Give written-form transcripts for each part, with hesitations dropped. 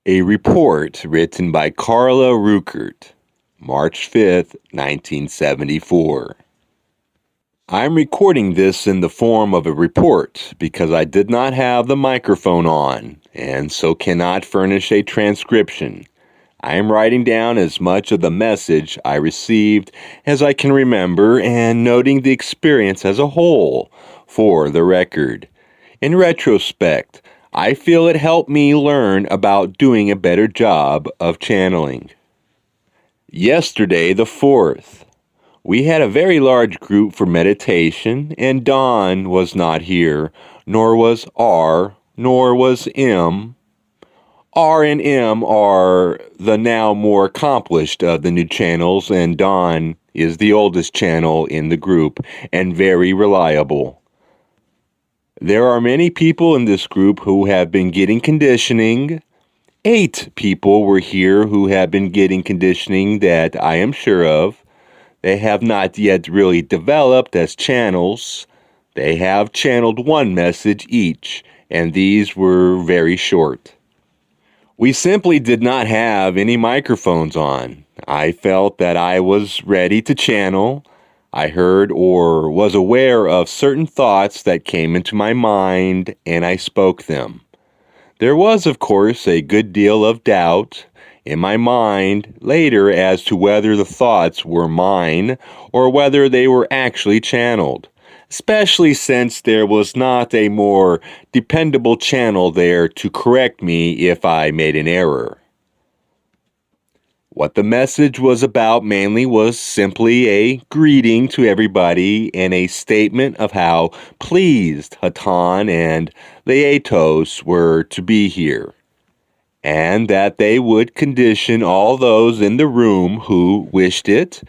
A report written by Carla Rueckert, March 5th, 1974. I'm recording this in the form of a report because I did not have the microphone on and so cannot furnish a transcription. I am writing down as much of the message I received as I can remember and noting the experience as a whole for the record. In retrospect, I feel it helped me learn about doing a better job of channeling. Yesterday, the 4th, we had a very large group for meditation, and Don was not here, nor was R, nor was M. R and M are the now more accomplished of the new channels, and Don is the oldest channel in the group and very reliable. There are many people in this group who have been getting conditioning. 8 people were here who have been getting conditioning that I am sure of. They have not yet really developed as channels. They have channeled one message each, and these were very short. We simply did not have any microphones on. I felt that I was ready to channel. I heard or was aware of certain thoughts that came into my mind, and I spoke them. There was, of course, a good deal of doubt in my mind later as to whether the thoughts were mine or whether they were actually channeled, especially since there was not a more dependable channel there to correct me if I made an error. What the message was about mainly was simply a greeting to everybody and a statement of how pleased Hatonn and Laboratories were to be here, and that they would condition all those in the room who wished it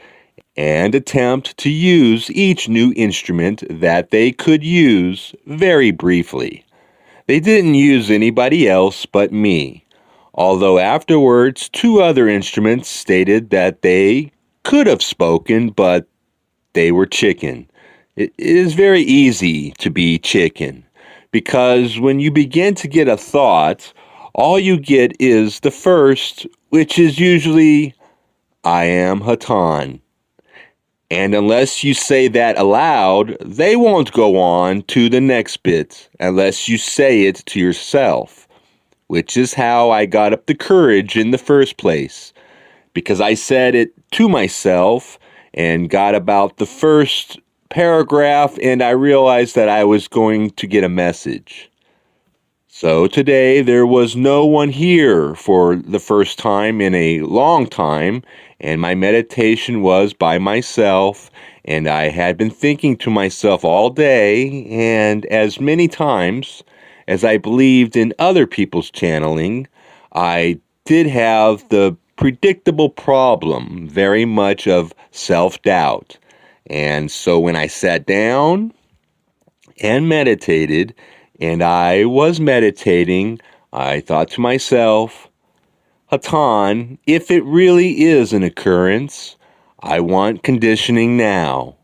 and attempt to use each new instrument that they could use very briefly. They didn't use anybody else but me, although afterwards 2 other instruments stated that they could have spoken, but they were chicken. It is very easy to be chicken, because when you begin to get a thought, all you get is the first, which is usually, I am Hatonn. And unless you say that aloud, they won't go on to the next bit unless you say it to yourself, which is how I got up the courage in the first place, because I said it to myself and got about the first paragraph and I realized that I was going to get a message. So today there was no one here for the first time in a long time, and my meditation was by myself, and I had been thinking to myself all day, and as many times as I believed in other people's channeling, I did have the predictable problem very much of self-doubt. And so when I sat down and meditated, and I was meditating, I thought to myself, Hatonn, if it really is an occurrence, I want conditioning now.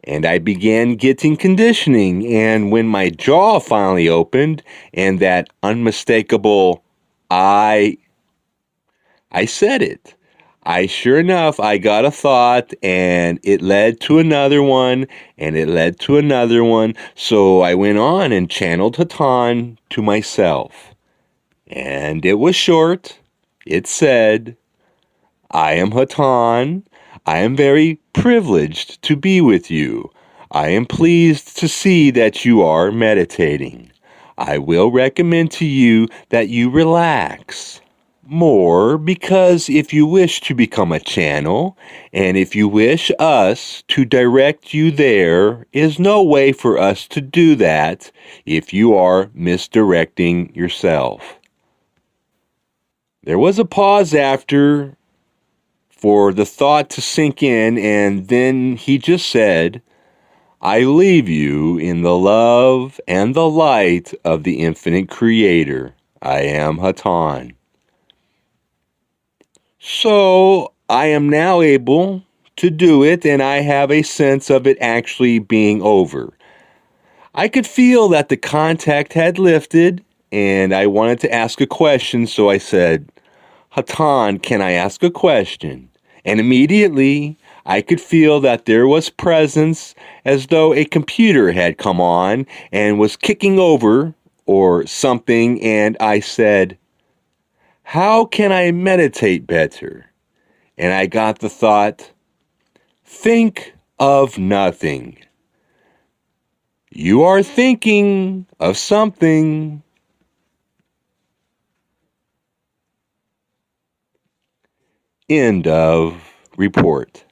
And I began getting conditioning, and when my jaw finally opened, and that unmistakable I said it. Sure enough, I got a thought, and it led to another one, and it led to another one. So I went on and channeled Hatonn to myself. And it was short. It said, I am Hatonn. I am very privileged to be with you. I am pleased to see that you are meditating. I will recommend to you that you relax more, because if you wish to become a channel, and if you wish us to direct you, there is no way for us to do that if you are misdirecting yourself. There was a pause after for the thought to sink in, and then he just said, I leave you in the love and the light of the infinite creator. I am Hatonn. So I am now able to do it, and I have a sense of it actually being over. I could feel that the contact had lifted, and I wanted to ask a question, so I said, Hatonn, can I ask a question? And immediately I could feel that there was presence, as though a computer had come on and was kicking over or something, and I said, how can I meditate better? And I got the thought, think of nothing. You are thinking of something. End of report.